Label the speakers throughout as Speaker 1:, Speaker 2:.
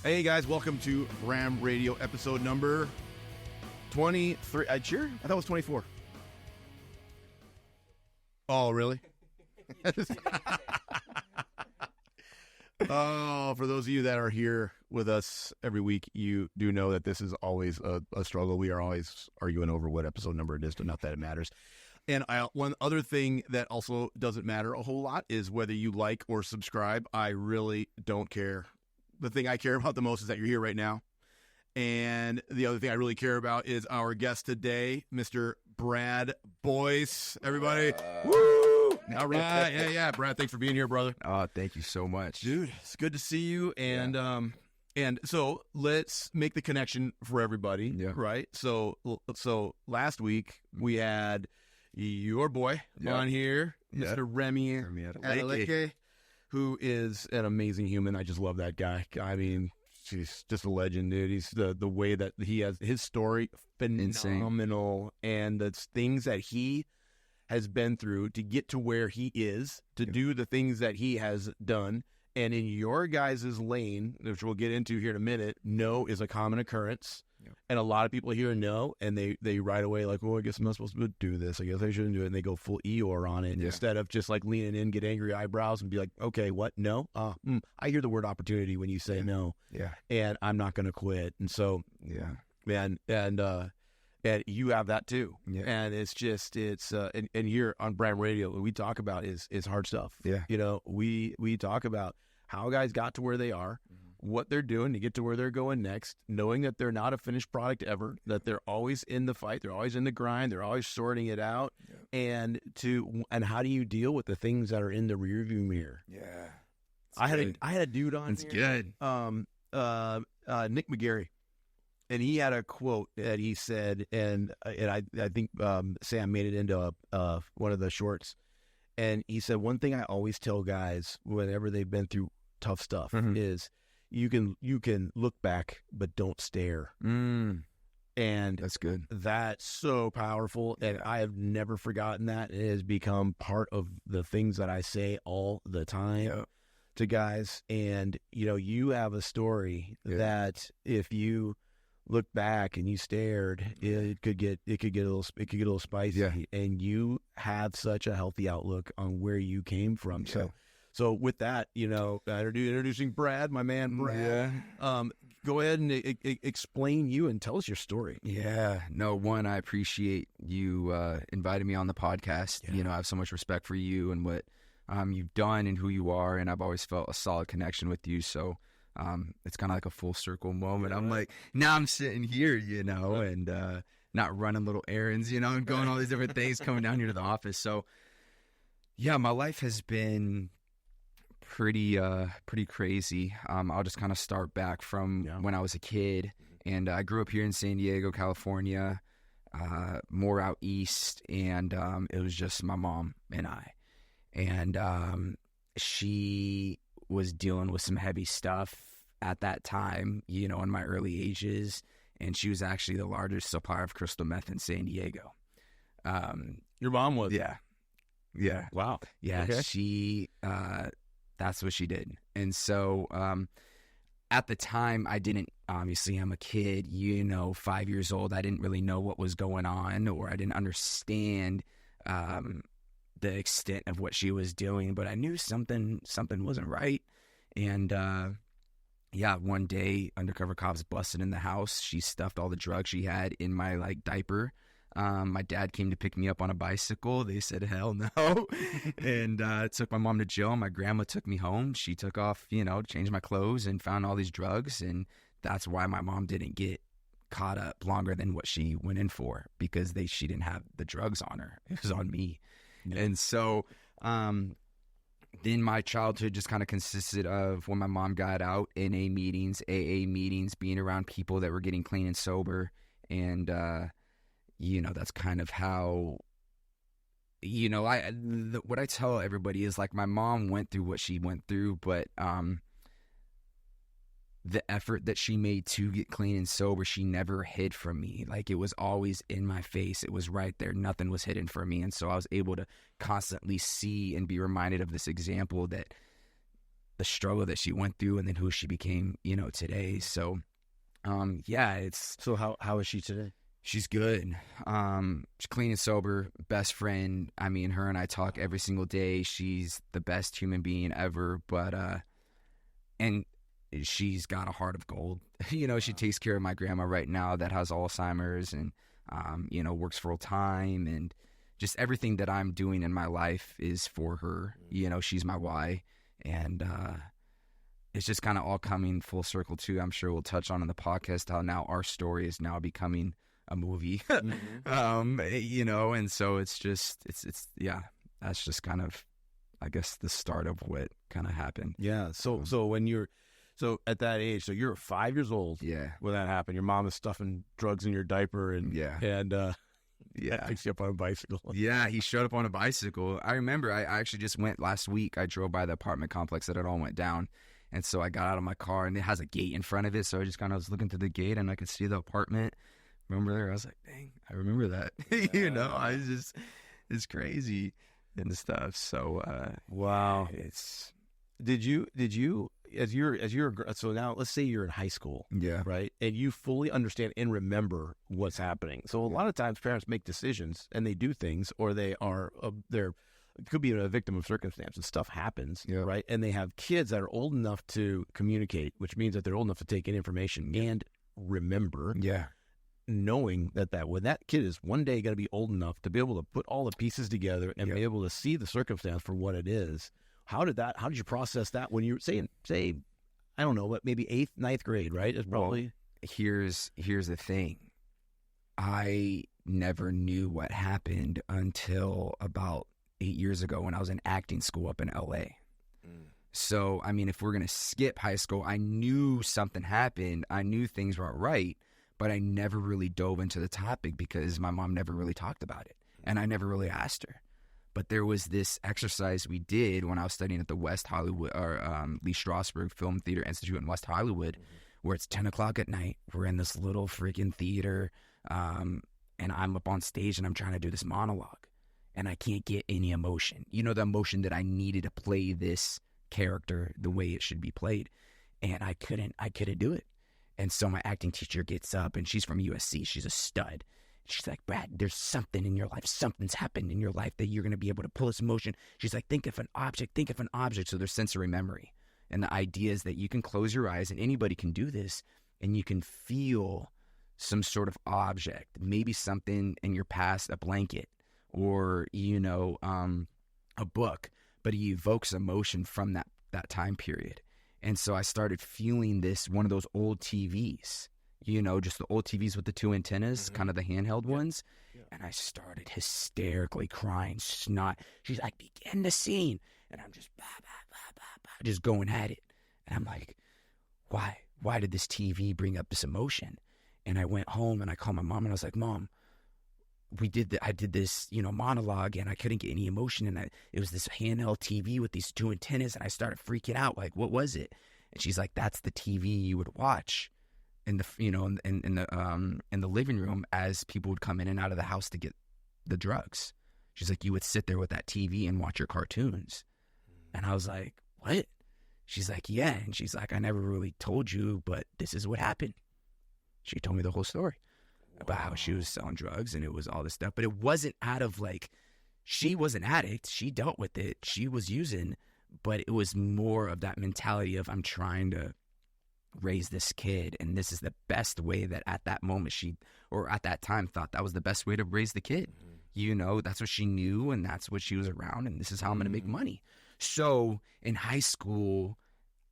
Speaker 1: Hey guys, welcome to BramRadio episode number 23. Sure? I thought it was 24. Oh, really? Oh, for those of you that are here with us every week, you do know that this is always a struggle. We are always arguing over what episode number it is, but not that it matters. And one other thing that also doesn't matter a whole lot is whether you like or subscribe. I really don't care. The thing I care about the most is that you're here right now. And the other thing I really care about is our guest today, Mr. Brad Boyce. Everybody. Woo! All right. Yeah. Brad, thanks for being here, brother.
Speaker 2: Oh, thank you so much.
Speaker 1: Dude, it's good to see you. And and so let's make the connection for everybody, right? So last week we had your boy on here, Mr. Remy Adeleke, who is an amazing human. I just love that guy. I mean, he's just a legend, dude. He's the way that he has his story, phenomenal. And the things that he has been through to get to where he is, to do the things that he has done. And in your guys' lane, which we'll get into here in a minute, no is a common occurrence. And a lot of people hear no, and they right away like, oh, I guess I'm not supposed to do this. I guess I shouldn't do it. And they go full Eeyore on it instead of just like leaning in, get angry eyebrows, and be like, okay, what? No? I hear the word opportunity when you say no. Yeah. And I'm not going to quit. And so, man, and you have that too. Yeah. And it's just, and here on BramRadio, what we talk about is hard stuff. Yeah. You know, we talk about how guys got to where they are, what they're doing to get to where they're going next, knowing that they're not a finished product ever, that they're always in the fight, they're always in the grind, they're always sorting it out, and how do you deal with the things that are in the rearview mirror? Yeah, I had a dude on. It's good. Nick McGarry, and he had a quote that he said, and I think Sam made it into one of the shorts, and he said, one thing I always tell guys whenever they've been through tough stuff is, you can look back, but don't stare. And
Speaker 2: that's good.
Speaker 1: That's so powerful. And I have never forgotten that. It has become part of the things that I say all the time to guys. And, you know, you have a story that if you look back and you stared, it could get a little spicy. Yeah. And you have such a healthy outlook on where you came from. Yeah. So with that, you know, introducing Brad, my man, Brad. Yeah. Go ahead and explain you and tell us your story.
Speaker 2: Yeah. No, one, I appreciate you inviting me on the podcast. Yeah. You know, I have so much respect for you and what you've done and who you are, and I've always felt a solid connection with you. So it's kind of like a full circle moment. Yeah. I'm like, now I'm sitting here, you know, and not running little errands, you know, and going all these different things, coming down here to the office. So, yeah, my life has been pretty crazy. I'll just kind of start back from when I was a kid, and I grew up here in San Diego, California, more out east, and it was just my mom and I, and she was dealing with some heavy stuff at that time, you know, in my early ages, and she was actually the largest supplier of crystal meth in San Diego.
Speaker 1: Your mom was?
Speaker 2: Yeah.
Speaker 1: Wow.
Speaker 2: Yeah, okay. She that's what she did. And so at the time, I didn't, obviously I'm a kid, you know, 5 years old. I didn't really know what was going on, or I didn't understand the extent of what she was doing, but I knew something wasn't right. And one day undercover cops busted in the house. She stuffed all the drugs she had in my like diaper. My dad came to pick me up on a bicycle. They said, hell no. And took my mom to jail. My grandma took me home. She took off, you know, changed my clothes and found all these drugs. And that's why my mom didn't get caught up longer than what she went in for, because she didn't have the drugs on her. It was on me. Yeah. And so then my childhood just kind of consisted of, when my mom got out, NA meetings, AA meetings, being around people that were getting clean and sober. And, you know, that's kind of how, you know, what I tell everybody is, like, my mom went through what she went through, but the effort that she made to get clean and sober, she never hid from me. Like, it was always in my face. It was right there. Nothing was hidden from me. And so I was able to constantly see and be reminded of this example that the struggle that she went through and then who she became, today. So, it's.
Speaker 3: So how is she today?
Speaker 2: She's good. She's clean and sober, best friend. I mean, her and I talk every single day. She's the best human being ever, but, and she's got a heart of gold. She takes care of my grandma right now that has Alzheimer's and, works full time, and just everything that I'm doing in my life is for her. She's my why. And, it's just kind of all coming full circle too. I'm sure we'll touch on in the podcast how now our story is now becoming a movie, and so it's that's just kind of, I guess, the start of what kind of happened.
Speaker 3: Yeah. So at that age, so you're 5 years old.
Speaker 2: Yeah.
Speaker 3: When that happened, your mom is stuffing drugs in your diaper and picks you up on a bicycle.
Speaker 2: Yeah, he showed up on a bicycle. I remember I actually just went last week. I drove by the apartment complex that it all went down. And so I got out of my car, and it has a gate in front of it. So I just kind of was looking through the gate, and I could see the apartment. Remember there? I was like, dang, I remember that. I was just, it's crazy and stuff. So,
Speaker 3: wow. Did you, so now let's say you're in high school.
Speaker 2: Yeah.
Speaker 3: Right. And you fully understand and remember what's happening. So a lot of times parents make decisions and they do things, or they are, could be a victim of circumstance and stuff happens, right? And they have kids that are old enough to communicate, which means that they're old enough to take in information and remember.
Speaker 2: Yeah.
Speaker 3: Knowing that when that kid is one day going to be old enough to be able to put all the pieces together and be able to see the circumstance for what it is. How did you process that when you say, I don't know, but maybe 8th, 9th grade, right? It's probably.
Speaker 2: Well, here's the thing. I never knew what happened until about 8 years ago when I was in acting school up in LA. So, I mean, if we're going to skip high school, I knew something happened. I knew things weren't right, but I never really dove into the topic because my mom never really talked about it. And I never really asked her. But there was this exercise we did when I was studying at the West Hollywood, or Lee Strasberg Film Theater Institute in West Hollywood, where it's 10 o'clock at night. We're in this little freaking theater, and I'm up on stage and I'm trying to do this monologue. And I can't get any emotion. The emotion that I needed to play this character the way it should be played. And I couldn't do it. And so my acting teacher gets up, and she's from USC. She's a stud. She's like, Brad, there's something in your life. Something's happened in your life that you're going to be able to pull this emotion. She's like, think of an object. So there's sensory memory. And the idea is that you can close your eyes, and anybody can do this, and you can feel some sort of object, maybe something in your past, a blanket, or, a book, but it evokes emotion from that time period. And so I started feeling this, one of those old TVs, just the old TVs with the 2 antennas, kind of the handheld ones. Yeah. And I started hysterically crying, snot. She's like, begin the scene. And I'm just, just going at it. And I'm like, why? Why did this TV bring up this emotion? And I went home and I called my mom and I was like, Mom, I did this, monologue, and I couldn't get any emotion. And it was this handheld TV with these 2 antennas, and I started freaking out. Like, what was it? And she's like, that's the TV you would watch in the, in the living room as people would come in and out of the house to get the drugs. She's like, you would sit there with that TV and watch your cartoons. And I was like, what? She's like, yeah. And she's like, I never really told you, but this is what happened. She told me the whole story. About how she was selling drugs and it was all this stuff. But it wasn't out of she was an addict. She dealt with it. She was using, but it was more of that mentality of, I'm trying to raise this kid. And this is the best way that at that moment at that time thought that was the best way to raise the kid. That's what she knew and that's what she was around. And this is how I'm going to make money. So in high school,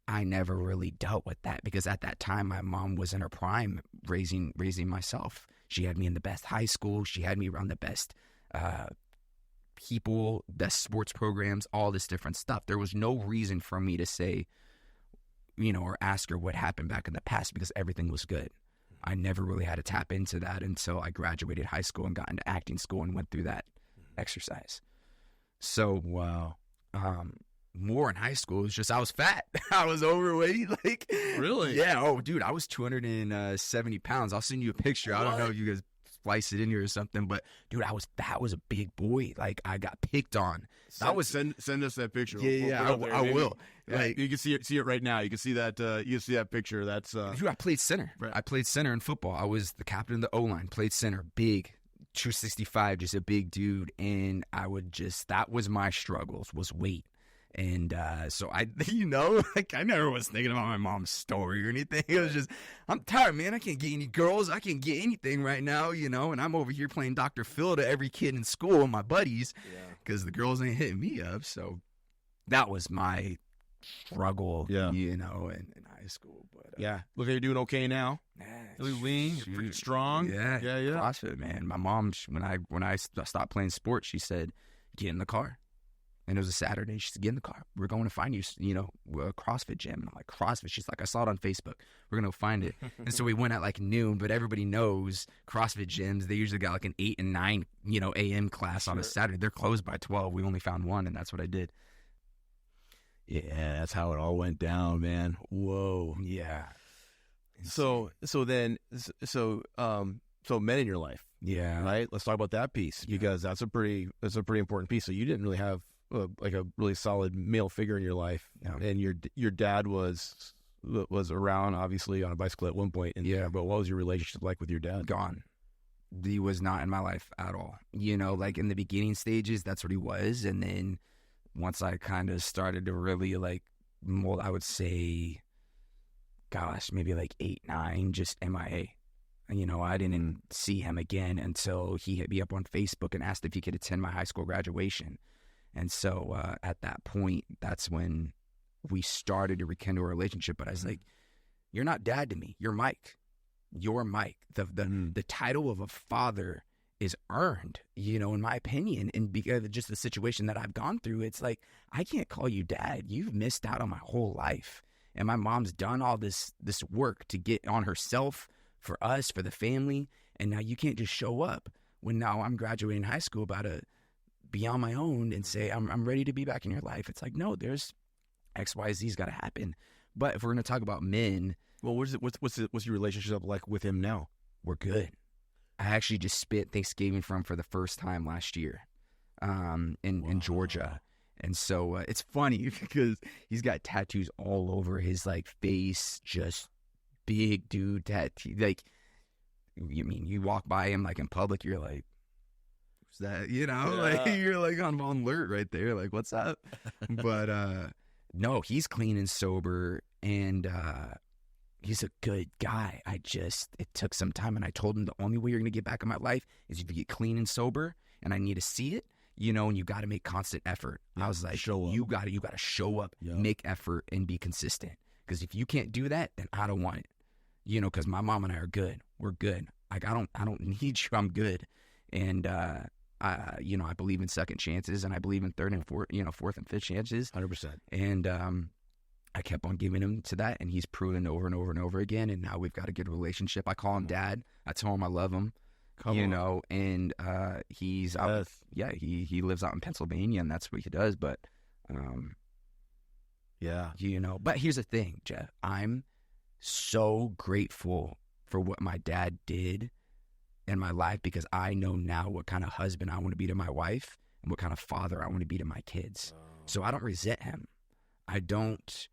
Speaker 2: I never really dealt with that because at that time, my mom was in her prime raising myself. She had me in the best high school. She had me around the best people, best sports programs, all this different stuff. There was no reason for me to say, or ask her what happened back in the past because everything was good. I never really had to tap into that until I graduated high school and got into acting school and went through that exercise. So,
Speaker 3: wow.
Speaker 2: More in high school. It's just I was fat. I was overweight.
Speaker 3: Really?
Speaker 2: Yeah. Oh, dude, I was 270 pounds. I'll send you a picture. I don't know if you guys splice it in here or something. But dude, that was a big boy. Like I got picked on. Send
Speaker 1: us that picture.
Speaker 2: Yeah, I will.
Speaker 1: Yeah, like you can see it right now. You can see that. You can see that picture. That's.
Speaker 2: Dude, I played center. Right. I played center in football. I was the captain of the O-line. Played center. Big, 265, just a big dude. And that was my struggles, was weight. And so I never was thinking about my mom's story or anything. It was just, I'm tired, man. I can't get any girls. I can't get anything right now, and I'm over here playing Dr. Phil to every kid in school and my buddies because the girls ain't hitting me up. So that was my struggle, in high school. But
Speaker 1: look at you doing okay now. Really lean,
Speaker 2: you're
Speaker 1: pretty strong.
Speaker 2: Yeah. CrossFit, man. My mom, when I stopped playing sports, she said, "Get in the car." And it was a Saturday. She said, "Get in the car. We're going to find you, a CrossFit gym." And I'm like, "CrossFit?" She's like, "I saw it on Facebook. We're going to find it." And so we went at like noon, but everybody knows CrossFit gyms, they usually got like an 8 and 9, a.m. class on a Saturday. They're closed by 12. We only found one, and that's what I did.
Speaker 3: Yeah, that's how it all went down, man. Whoa.
Speaker 2: Yeah.
Speaker 3: So men in your life.
Speaker 2: Yeah.
Speaker 3: Right. Let's talk about that piece because that's a pretty important piece. So you didn't really have like a really solid male figure in your life, and your dad was around, obviously, on a bicycle at one point. But what was your relationship like with your dad?
Speaker 2: Gone. He was not in my life at all. Like in the beginning stages, that's what he was, and then once I kind of started to really I would say, gosh, maybe like 8, 9, just MIA. I didn't see him again until he hit me up on Facebook and asked if he could attend my high school graduation. And so at that point, that's when we started to rekindle a relationship. But I was like, "You're not dad to me. You're Mike. You're Mike." The title of a father is earned, in my opinion. And because of just the situation that I've gone through, it's like, I can't call you dad. You've missed out on my whole life. And my mom's done all this work to get on herself, for us, for the family. And now you can't just show up when now I'm graduating high school, about to be on my own and say, I'm ready to be back in your life. It's like, no, there's X, Y, Z's got to happen. But if we're going to talk about men.
Speaker 3: Well, what's your relationship like with him now?
Speaker 2: We're good. I actually just spent Thanksgiving for the first time last year in Georgia. And so it's funny because he's got tattoos all over his face, just big dude tattoo. Like, you walk by him in public, you're like, who's that? You're on alert right there. Like, what's up? But no, he's clean and sober, and he's a good guy. It took some time, and I told him the only way you're going to get back in my life is if you get clean and sober, and I need to see it, and you got to make constant effort. I was like, you got to show up, make effort, and be consistent. Because if you can't do that, then I don't want it. Because my mom and I are good. We're good. Like, I don't need you. I'm good. And I believe in second chances, and I believe in third and fourth and fifth chances.
Speaker 3: 100%.
Speaker 2: And I kept on giving him to that, and he's proven over and over and over again. And now we've got a good relationship. I call him Dad. I tell him I love him. And he's out. He lives out in Pennsylvania, and that's what he does. But but here's the thing, Jeff. I'm so grateful for what my dad did in my life, because I know now what kind of husband I want to be to my wife and what kind of father I want to be to my kids. So I don't resent him. I don't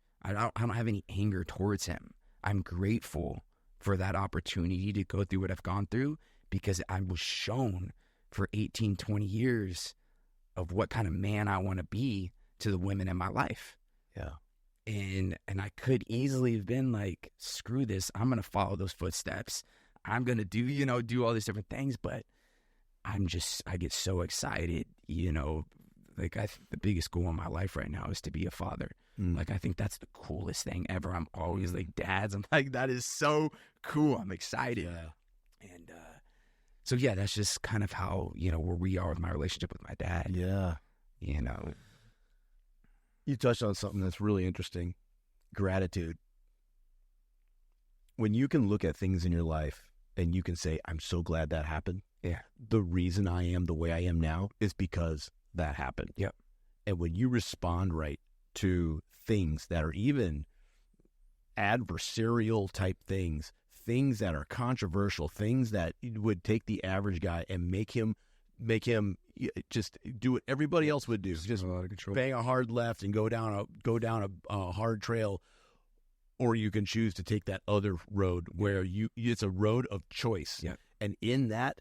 Speaker 2: have any anger towards him. I'm grateful for that opportunity to go through what I've gone through, because I was shown for 18, 20 years of what kind of man I want to be to the women in my life.
Speaker 3: Yeah.
Speaker 2: And I could easily have been like, screw this. I'm going to follow those footsteps. I'm going to do all these different things. But I get so excited, the biggest goal in my life right now is to be a father. Like, I think that's the coolest thing ever. I'm always like, dads. I'm like, that is so cool. I'm excited. Yeah. And so, that's just kind of how, where we are with my relationship with my dad.
Speaker 3: Yeah. You touched on something that's really interesting. Gratitude. When you can look at things in your life and you can say, I'm so glad that happened.
Speaker 2: Yeah.
Speaker 3: The reason I am the way I am now is because that happened.
Speaker 2: Yep.
Speaker 3: And when you respond right to things that are even adversarial type things things that are controversial, things that would take the average guy and make him just do what everybody else would do, just bang a hard left and go down a hard trail. Or you can choose to take that other road where it's a road of choice.
Speaker 2: Yeah.
Speaker 3: And in that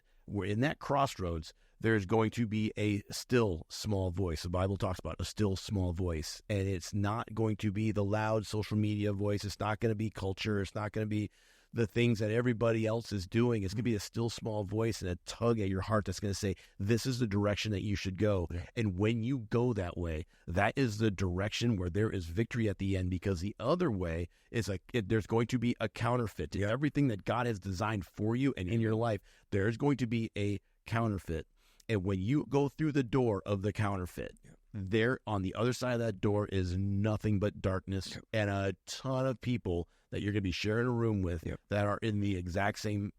Speaker 3: crossroads, there's going to be a still small voice. The Bible talks about a still small voice. And it's not going to be the loud social media voice. It's not going to be culture. It's not going to be the things that everybody else is doing. It's going to be a still small voice and a tug at your heart that's going to say, this is the direction that you should go. Yeah. And when you go that way, that is the direction where there is victory at the end, because the other way is there's going to be a counterfeit to everything that God has designed for you and in your life. There's going to be a counterfeit. And when you go through the door of the counterfeit, there on the other side of that door is nothing but darkness and a ton of people that you're going to be sharing a room with that are in the exact same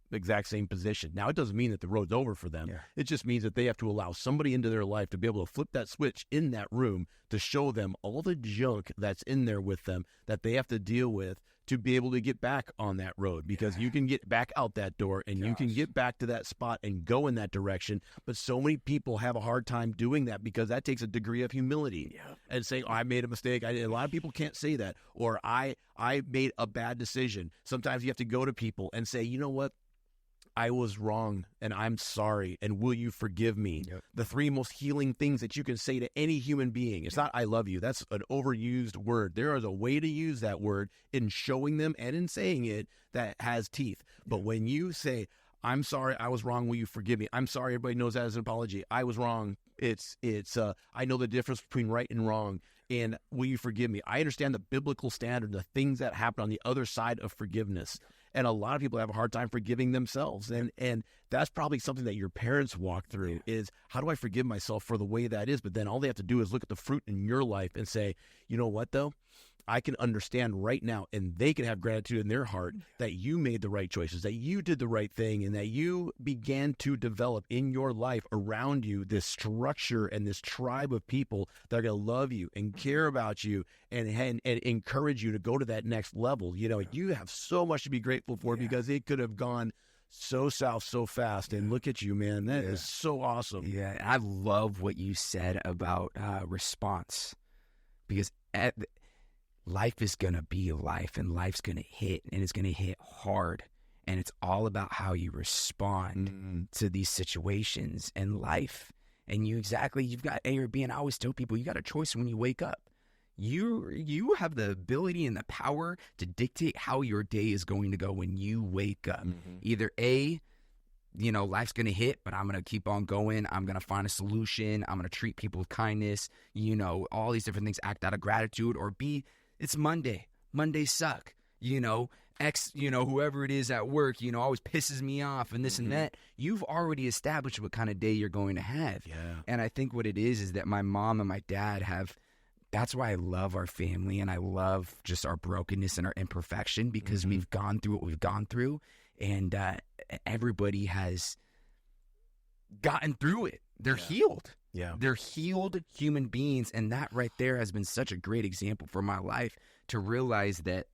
Speaker 3: position. Now, it doesn't mean that the road's over for them. Yeah. It just means that they have to allow somebody into their life to be able to flip that switch in that room to show them all the junk that's in there with them that they have to deal with to be able to get back on that road, because you can get back out that door and you can get back to that spot and go in that direction. But so many people have a hard time doing that because that takes a degree of humility and saying, I made a mistake. A lot of people can't say that, or I made a bad decision. Sometimes you have to go to people and say, you know what? I was wrong and I'm sorry, and will you forgive me? The three most healing things that you can say to any human being. It's not I love you. That's an overused word. There is a way to use that word in showing them and in saying it that has teeth. But when you say, I'm sorry, I was wrong, will you forgive me? I'm sorry, everybody knows that as an apology. I was wrong. It's I know the difference between right and wrong, and will you forgive me? I understand the biblical standard, the things that happen on the other side of forgiveness. And a lot of people have a hard time forgiving themselves. And that's probably something that your parents walk through is, how do I forgive myself for the way that is? But then all they have to do is look at the fruit in your life and say, you know what, though? I can understand right now, and they can have gratitude in their heart that you made the right choices, that you did the right thing, and that you began to develop in your life around you this structure and this tribe of people that are going to love you and care about you and encourage you to go to that next level. You know, you have so much to be grateful for because it could have gone so south so fast, and look at you, man. That is so awesome.
Speaker 2: Yeah, I love what you said about response, because life is going to be life, and life's going to hit, and it's going to hit hard. And it's all about how you respond to these situations in life. And you've got A or B, and I always tell people, you got a choice when you wake up. You have the ability and the power to dictate how your day is going to go when you wake up. Either A, life's going to hit, but I'm going to keep on going. I'm going to find a solution. I'm going to treat people with kindness, all these different things, act out of gratitude. Or B, it's Monday. Mondays suck. Whoever it is at work, always pisses me off and this and that. You've already established what kind of day you're going to have. Yeah. And I think what it is that my mom and my dad that's why I love our family, and I love just our brokenness and our imperfection, because we've gone through what we've gone through, and everybody has gotten through it. They're healed. Yeah. They're healed human beings, and that right there has been such a great example for my life to realize that,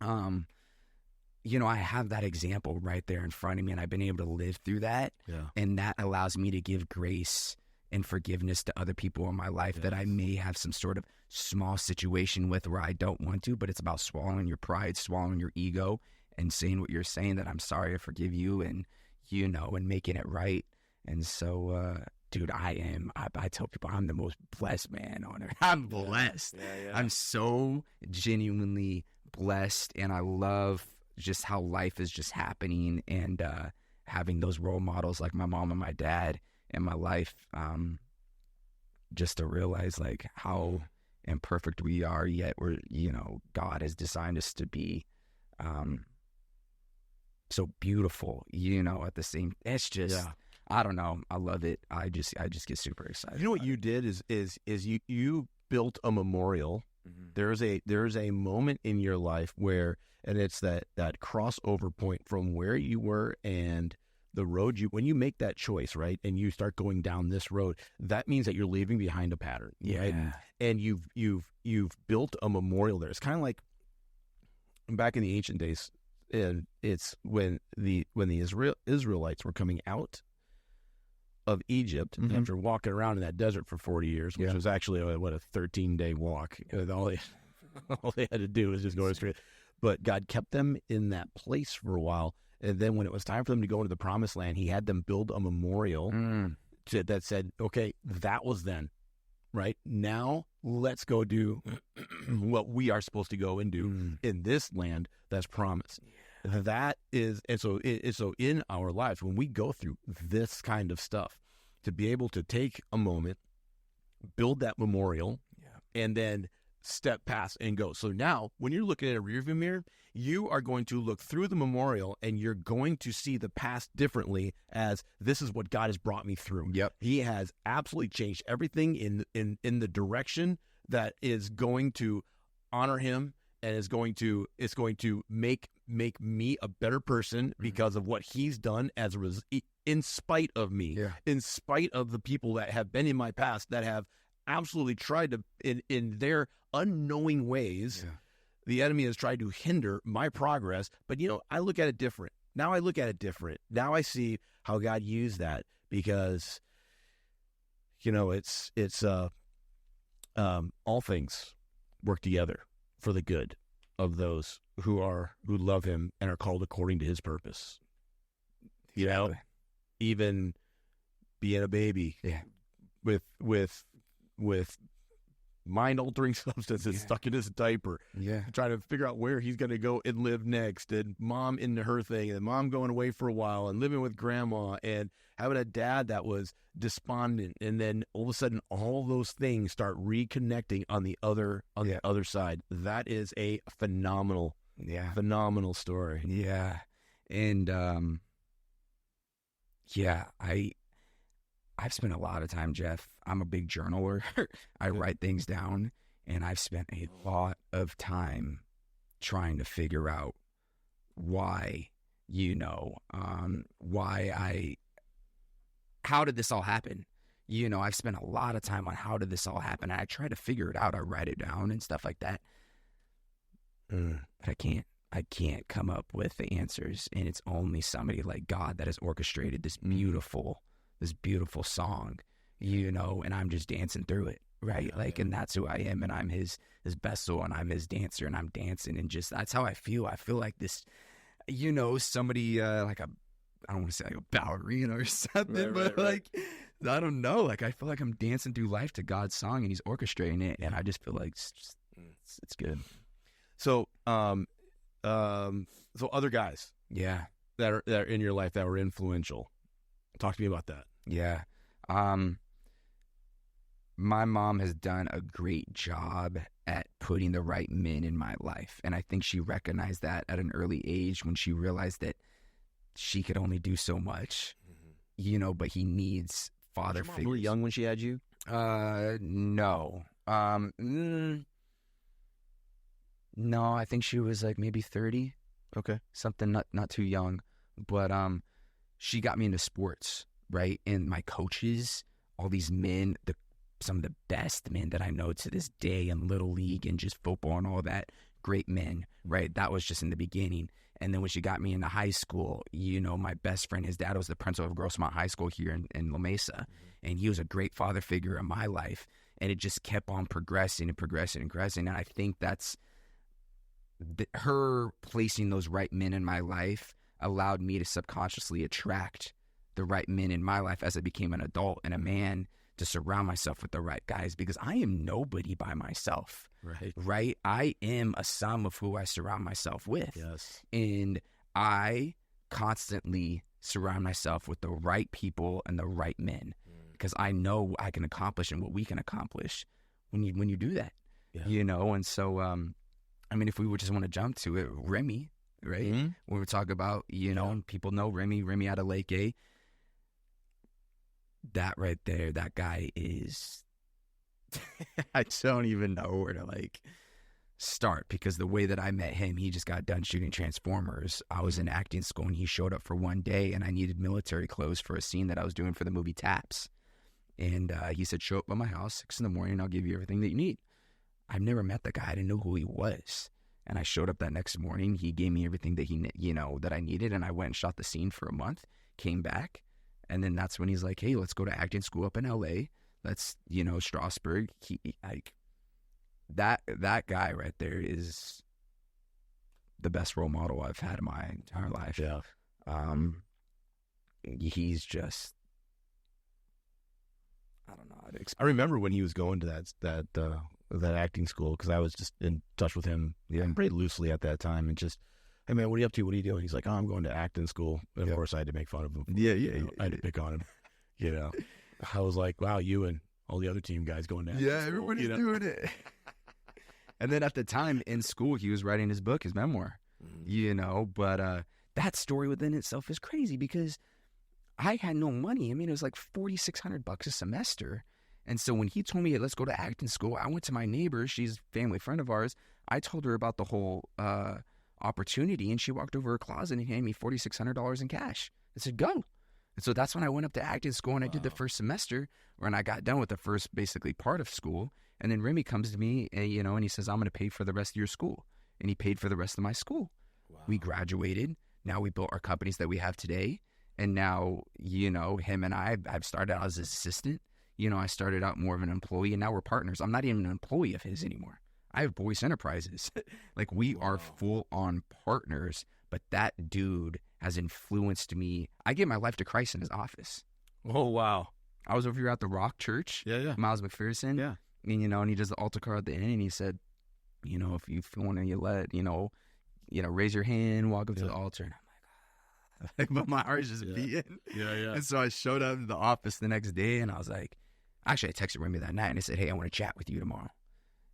Speaker 2: I have that example right there in front of me, and I've been able to live through that, and that allows me to give grace and forgiveness to other people in my life that I may have some sort of small situation with where I don't want to, but it's about swallowing your pride, swallowing your ego, and saying what you're saying, that I'm sorry, I forgive you, and, and making it right. And so, dude, I tell people I'm the most blessed man on earth. I'm blessed. I'm so genuinely blessed, and I love just how life is just happening, and having those role models like my mom and my dad in my life, just to realize like how imperfect we are, yet we're, God has designed us to be so beautiful, at the same, it's just, I don't know, I love it. I just get super excited.
Speaker 3: You know what you did is you built a memorial. There's a moment in your life where, and it's that crossover point from where you were and the road when you make that choice, right, and you start going down this road, that means that you're leaving behind a pattern, right? And you've built a memorial there. It's kind of like back in the ancient days, it's when the Israelites were coming out of Egypt after walking around in that desert for 40 years, which was actually a 13-day walk. All they had to do was just go straight. But God kept them in that place for a while. And then when it was time for them to go into the promised land, he had them build a memorial that said, okay, that was then, right? Now let's go do what we are supposed to go and do in this land that's promised. That is, and so in our lives, when we go through this kind of stuff, to be able to take a moment, build that memorial, and then step past and go. So now, when you're looking at a rearview mirror, you are going to look through the memorial and you're going to see the past differently as this is what God has brought me through.
Speaker 2: Yep.
Speaker 3: He has absolutely changed everything in the direction that is going to honor him and it's going to make me a better person because of what he's done in spite of me, in spite of the people that have been in my past that have absolutely tried to, in their unknowing ways, the enemy has tried to hinder my progress. But, I look at it different. Now I look at it different. Now I see how God used that because, it's all things work together for the good of those who love him and are called according to his purpose. Even being a baby with mind-altering substances stuck in his diaper, trying to figure out where he's going to go and live next, and mom into her thing, and mom going away for a while, and living with grandma, and having a dad that was despondent, and then all of a sudden, all those things start reconnecting on the other side. That is a phenomenal story.
Speaker 2: Yeah, and I've spent a lot of time, Jeff. I'm a big journaler. I write things down, and I've spent a lot of time trying to figure out why, how did this all happen? I've spent a lot of time on how did this all happen. And I try to figure it out. I write it down and stuff like that. But I can't come up with the answers. And it's only somebody like God that has orchestrated this beautiful song, and I'm just dancing through it, right? And that's who I am, and I'm his vessel, and I'm his dancer, and I'm dancing, and just that's how I feel. I feel like this, somebody I don't want to say like a ballerina or something, but I don't know. I feel like I'm dancing through life to God's song, and he's orchestrating it, and I just feel like it's good.
Speaker 3: So, so other guys, that are in your life that were influential. Talk to me about that.
Speaker 2: Yeah. My mom has done a great job at putting the right men in my life. And I think she recognized that at an early age when she realized that she could only do so much, but he needs father figures. Was your mom really
Speaker 3: young when she had you?
Speaker 2: No. No, I think she was like maybe 30.
Speaker 3: Okay.
Speaker 2: Something not too young. But she got me into sports, right? And my coaches, all these men, some of the best men that I know to this day in Little League and just football and all that, great men, right? That was just in the beginning. And then when she got me into high school, my best friend, his dad was the principal of Grossmont High School here in La Mesa. And he was a great father figure in my life. And it just kept on progressing and progressing and progressing. And I think that's her placing those right men in my life allowed me to subconsciously attract the right men in my life as I became an adult and a man, to surround myself with the right guys, because I am nobody by myself. Right? I am a sum of who I surround myself with.
Speaker 3: Yes.
Speaker 2: And I constantly surround myself with the right people and the right men, because I know I can accomplish and what we can accomplish when you do that. And so if we would just want to jump to it, Remy, right? When we talk about, and people know Remy out of Lake A. That right there, that guy is, I don't even know where to start, because the way that I met him, he just got done shooting Transformers. I was in acting school and he showed up for one day and I needed military clothes for a scene that I was doing for the movie Taps. And he said, show up at my house 6 a.m. I'll give you everything that you need. I've never met the guy. I didn't know who he was. And I showed up that next morning. He gave me everything that that I needed, and I went and shot the scene for a month, came back, and then that's when he's like, hey, let's go to acting school up in LA. Let's, Strasbourg. That guy right there is the best role model I've had in my entire life.
Speaker 3: Yeah.
Speaker 2: He's just, I don't know how to explain.
Speaker 3: I remember when he was going to that acting school, because I was just in touch with him pretty loosely at that time, and just, hey man, what are you up to? What are you doing? He's like, oh, I'm going to acting school. And of course I had to make fun of him. I had to pick on him. I was like, wow, you and all the other team guys going to acting school,
Speaker 2: everybody's doing it. And then at the time in school, he was writing his book, his memoir, but that story within itself is crazy, because I had no money. I mean, it was like $4,600 a semester. And so when he told me, hey, let's go to acting school, I went to my neighbor. She's a family friend of ours. I told her about the whole opportunity, and she walked over her closet and handed me $4,600 in cash. I said, go. And so that's when I went up to acting school, and I did the first semester, when I got done with the first basically part of school. And then Remy comes to me, and he says, I'm going to pay for the rest of your school. And he paid for the rest of my school. Wow. We graduated. Now we built our companies that we have today. And now, him and I've started out as an assistant. I started out more of an employee, and now we're partners. I'm not even an employee of his anymore. I have Boyce Enterprises. Like, we are full-on partners, but that dude has influenced me. I gave my life to Christ in his office.
Speaker 3: Oh, wow.
Speaker 2: I was over here at the Rock Church.
Speaker 3: Yeah.
Speaker 2: Miles McPherson.
Speaker 3: Yeah.
Speaker 2: And he does the altar call at the end, and he said, if you want to, raise your hand, walk up to the altar. And I'm like, but my heart is just beating.
Speaker 3: Yeah.
Speaker 2: And so I showed up to the office the next day, and I was like, actually, I texted Remy that night, and I said, hey, I want to chat with you tomorrow.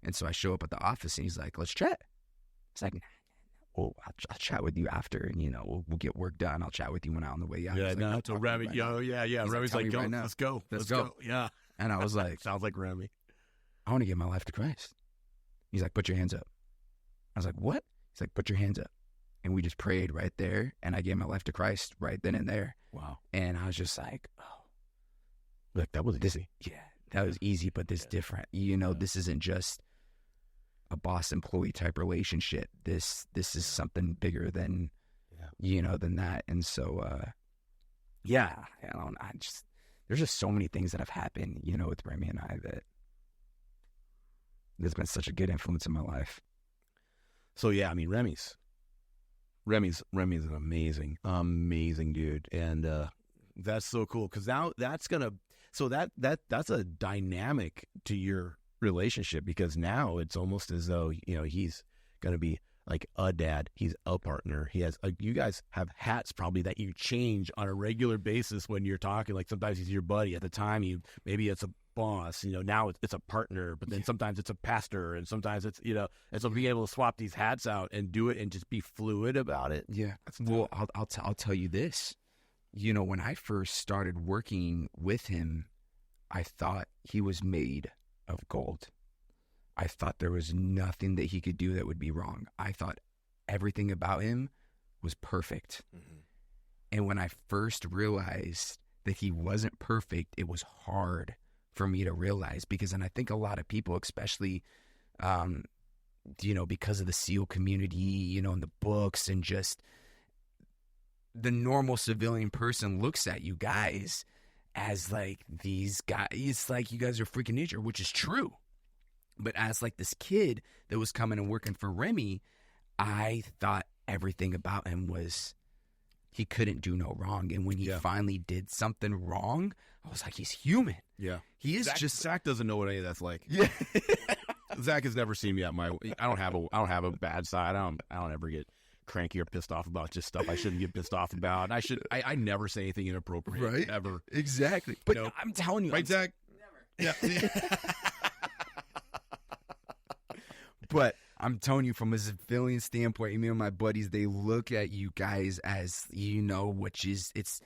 Speaker 2: And so I show up at the office, and he's like, let's chat. It's like, well, I'll chat with you after, and, we'll get work done. I'll chat with you when I'm on the way out.
Speaker 3: Yeah, no, so Remy, Remy's like, go, let's go. Let's go. Yeah.
Speaker 2: And I was like,
Speaker 3: sounds like Remy.
Speaker 2: I want to give my life to Christ. He's like, put your hands up. I was like, what? He's like, put your hands up. And we just prayed right there, and I gave my life to Christ right then and there.
Speaker 3: Wow.
Speaker 2: And I was just like, oh.
Speaker 3: Look, that was easy.
Speaker 2: Yeah, that was easy, but this different. This isn't just a boss-employee type relationship. This is something bigger than, than that. And so, there's just so many things that have happened, with Remy and I, that there's been such a good influence in my life.
Speaker 3: So, yeah, I mean, Remy's an amazing dude. And that's so cool, because now that's a dynamic to your relationship, because now it's almost as though, he's going to be like a dad. He's a partner. He has you guys have hats probably that you change on a regular basis when you're talking. Like, sometimes he's your buddy. At the time, maybe it's a boss, now it's a partner, but then sometimes it's a pastor, and sometimes it's, and so being able to swap these hats out and do it and just be fluid about it.
Speaker 2: Yeah. Well, I'll tell you this, when I first started working with him, I thought he was made of gold. I thought there was nothing that he could do that would be wrong. I thought everything about him was perfect. Mm-hmm. And when I first realized that he wasn't perfect, it was hard for me to realize, because, and I think a lot of people, especially, because of the SEAL community, and the books, and just the normal civilian person looks at you guys as like these guys, it's like you guys are freaking nature, which is true. But as like this kid that was coming and working for Remy, I thought everything about him was, he couldn't do no wrong. And when he finally did something wrong, I was like, he's human.
Speaker 3: Yeah.
Speaker 2: He is.
Speaker 3: Zach doesn't know what any of that's like.
Speaker 2: Yeah.
Speaker 3: Zach has never seen me at I don't have a bad side. I don't ever get cranky or pissed off about just stuff I shouldn't get pissed off about. I never say anything inappropriate.
Speaker 2: Right.
Speaker 3: Ever.
Speaker 2: Exactly. But I'm telling you.
Speaker 3: Right, Zach?
Speaker 2: Never. Yeah. But I'm telling you, from a civilian standpoint, me and my buddies, they look at you guys as, which is, it's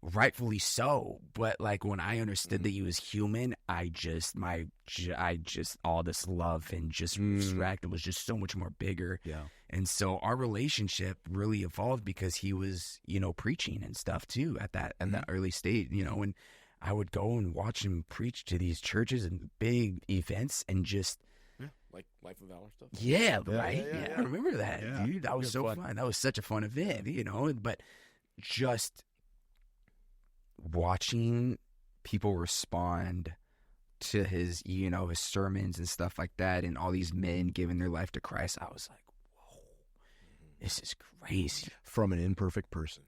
Speaker 2: rightfully so. But like, when I understood that he was human, I just all this love and just respect, it was just so much more bigger.
Speaker 3: Yeah.
Speaker 2: And so our relationship really evolved because he was, preaching and stuff too at that early stage, and I would go and watch him preach to these churches and big events, and just
Speaker 3: Like Life of Valor stuff?
Speaker 2: Yeah, right? Yeah, I remember that, dude. That was so fun. That was such a fun event, but just watching people respond to his, his sermons and stuff like that, and all these men giving their life to Christ, I was like, whoa, this is crazy.
Speaker 3: From an imperfect person.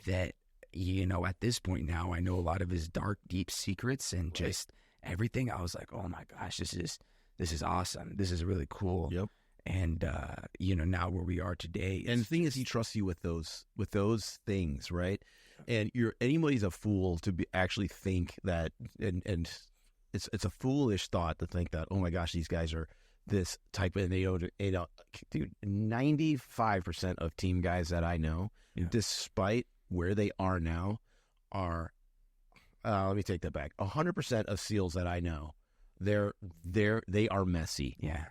Speaker 2: That, at this point now, I know a lot of his dark, deep secrets and just everything. I was like, oh my gosh, this is awesome. This is really cool.
Speaker 3: Yep.
Speaker 2: And, now where we are today.
Speaker 3: And the thing is, he trusts you with those things, right? And anybody's a fool to actually think that, and it's a foolish thought to think that, oh my gosh, these guys are this type of, and dude, 95% of team guys that I know, despite where they are now, are, let me take that back. 100% of SEALs that I know, they are messy.
Speaker 2: Yeah.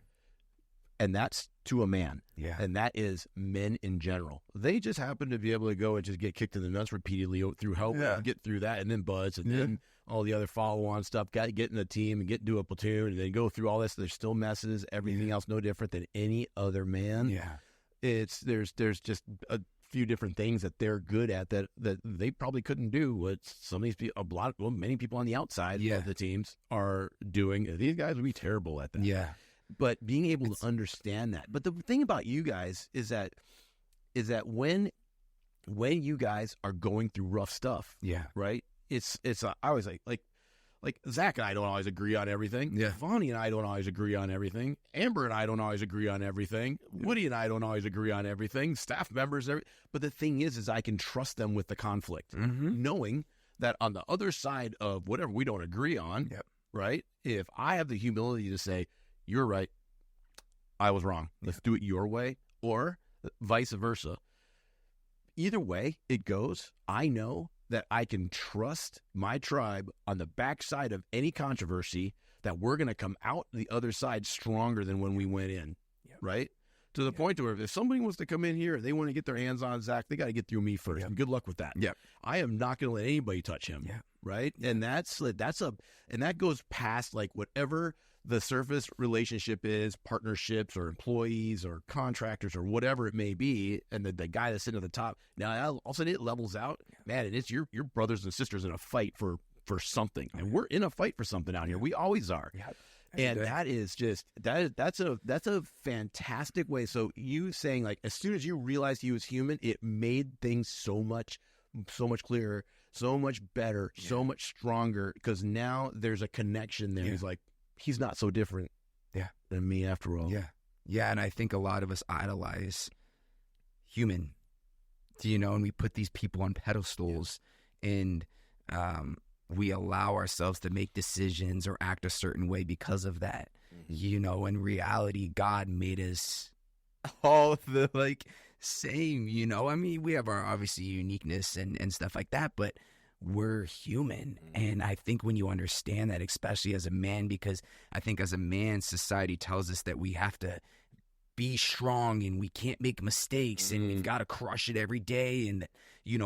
Speaker 3: And that's to a man.
Speaker 2: Yeah.
Speaker 3: And that is men in general. They just happen to be able to go and just get kicked in the nuts repeatedly through help, and get through that, and then buds, and then all the other follow-on stuff, get in a team and get into a platoon, and then go through all this. There's still messes, everything else no different than any other man.
Speaker 2: Yeah.
Speaker 3: There's just a few different things that they're good at that they probably couldn't do what some of these people, many people on the outside of the teams are doing. These guys would be terrible at that.
Speaker 2: Yeah.
Speaker 3: But being able to understand that. But the thing about you guys is that when you guys are going through rough stuff, right? It's I always like Zach and I don't always agree on everything.
Speaker 2: Yeah.
Speaker 3: Vonnie and I don't always agree on everything. Amber and I don't always agree on everything. Woody and I don't always agree on everything. Staff members, but the thing is I can trust them with the conflict, knowing that on the other side of whatever we don't agree on, right? If I have the humility to say, you're right, I was wrong, let's do it your way, or vice versa. Either way it goes, I know that I can trust my tribe on the backside of any controversy that we're going to come out the other side stronger than when we went in, right? To the point to where if somebody wants to come in here and they want to get their hands on Zach, they got to get through me first. And good luck with that. I am not going to let anybody touch him, right? And that goes past like whatever the surface relationship is, partnerships or employees or contractors or whatever it may be, and the guy that's sitting at the top. Now, all of a sudden it levels out, man, and it's your brothers and sisters in a fight for something. And we're in a fight for something out here. We always are. And that is just, that's a fantastic way. So you saying, like, as soon as you realized he was human, it made things so much clearer, so much better, so much stronger, because now there's a connection there. He's like, he's not so different than me after all.
Speaker 2: Yeah, and I think a lot of us idolize human, and we put these people on pedestals, and we allow ourselves to make decisions or act a certain way because of that. In reality, God made us all the same, I mean, we have our obviously uniqueness and stuff like that, but we're human. And I think when you understand that, especially as a man, because I think as a man, society tells us that we have to be strong and we can't make mistakes and we've got to crush it every day, and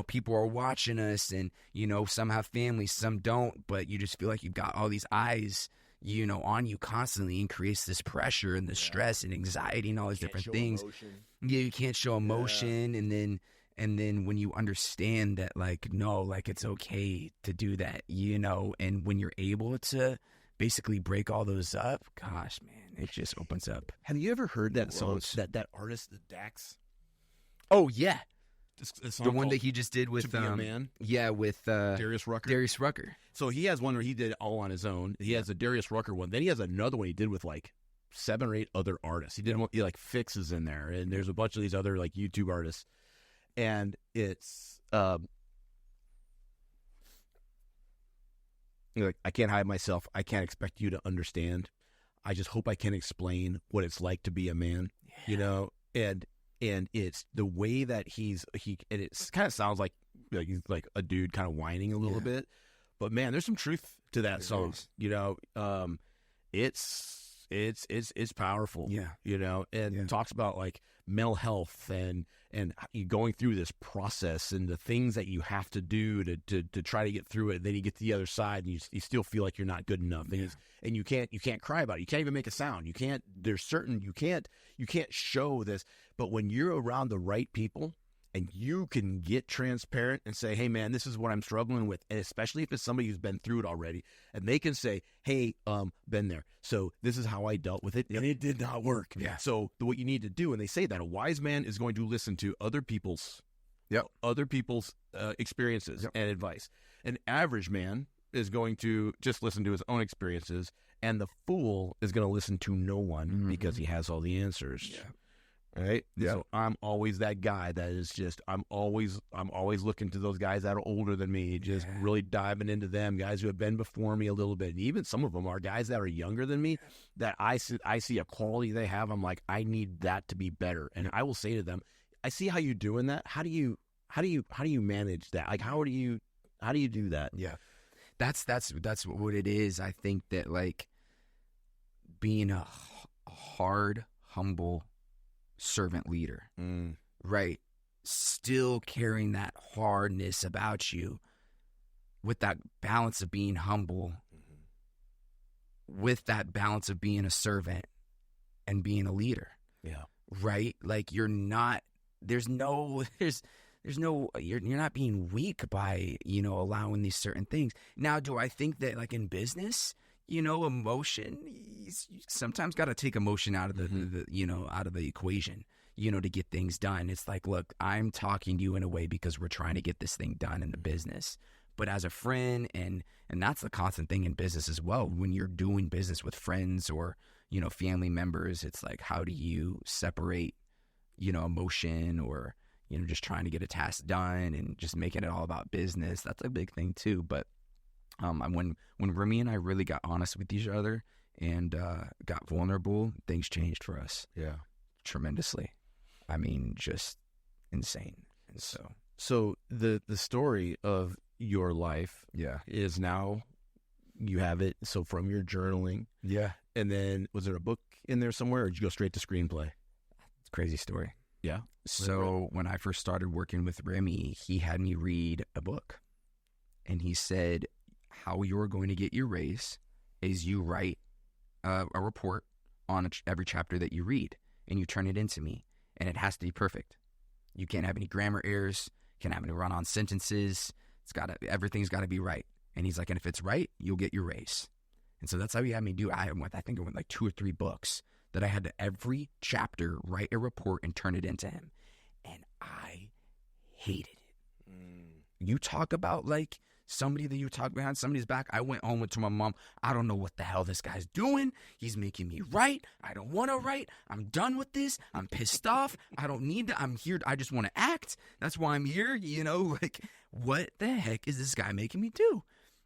Speaker 2: people are watching us, and some have families, some don't, but you just feel like you've got all these eyes on you constantly, and creates this pressure and the stress and anxiety and all these different things. You can't show emotion. And then when you understand that, it's okay to do that, and when you're able to basically break all those up, gosh, man, it just opens up.
Speaker 3: Have you ever heard that song, that artist, the Dax?
Speaker 2: Oh, yeah. The one that he just did with
Speaker 3: To Be a Man?
Speaker 2: Yeah, with
Speaker 3: Darius Rucker.
Speaker 2: Darius Rucker.
Speaker 3: So he has one where he did all on his own. He has a Darius Rucker one. Then he has another one he did with 7 or 8 other artists. He did one, Fix is in there, and there's a bunch of these other YouTube artists. And it's I can't hide myself. I can't expect you to understand. I just hope I can explain what it's like to be a man, and it's the way that and it kind of sounds like he's like a dude kind of whining a little bit, but man, there's some truth to that song. it's powerful.
Speaker 2: Yeah.
Speaker 3: And talks about like mental health and you going through this process and the things that you have to do to try to get through it. Then you get to the other side and you still feel like you're not good enough. And you can't cry about it. You can't even make a sound. You can't show this. But when you're around the right people and you can get transparent and say, hey man, this is what I'm struggling with. And especially if it's somebody who's been through it already, and they can say, hey, been there. So this is how I dealt with it. And it did not work.
Speaker 2: Yeah.
Speaker 3: So what you need to do, and they say that a wise man is going to listen to other people's experiences and advice. An average man is going to just listen to his own experiences, and the fool is going to listen to no one because he has all the answers.
Speaker 2: Yeah.
Speaker 3: Right. Yeah. So I'm always that guy that is just I'm always looking to those guys that are older than me, just really diving into them, guys who have been before me a little bit. And even some of them are guys that are younger than me that I see a quality they have. I'm like, I need that to be better. And I will say to them, I see how you're doing that. How do you manage that? Like how do you do that?
Speaker 2: Yeah. That's what it is. I think that like being a hard, humble servant leader, right? Still carrying that hardness about you with that balance of being humble, with that balance of being a servant and being a leader.
Speaker 3: Yeah.
Speaker 2: Right? Like you're not being weak by, allowing these certain things. Now, do I think that like in business, emotion, you sometimes got to take emotion out of out of the equation, to get things done. It's like, look, I'm talking to you in a way because we're trying to get this thing done in the business. But as a friend, and that's the constant thing in business as well, when you're doing business with friends or, family members, it's like, how do you separate, emotion or, just trying to get a task done and just making it all about business. That's a big thing too. But when Remy and I really got honest with each other and got vulnerable, things changed for us.
Speaker 3: Yeah,
Speaker 2: tremendously. I mean, just insane. And
Speaker 3: so the story of your life, is now you have it. So from your journaling, and then was there a book in there somewhere, or did you go straight to screenplay?
Speaker 2: It's a crazy story.
Speaker 3: Yeah.
Speaker 2: So when I first started working with Remy, he had me read a book, and he said, how you're going to get your raise is you write a report on every chapter that you read, and you turn it into me, and it has to be perfect. You can't have any grammar errors, can't have any run-on sentences. Everything's got to be right. And he's like, and if it's right, you'll get your raise. And so that's how he had me do. I think it went like 2 or 3 books that I had to every chapter write a report and turn it into him. And I hated it. You talk about like somebody that you talk behind somebody's back. I went home to my mom. I don't know what the hell this guy's doing. He's making me write. I don't want to write. I'm done with this. I'm pissed off. I don't need to. I'm here. I just want to act. That's why I'm here. Like what the heck is this guy making me do?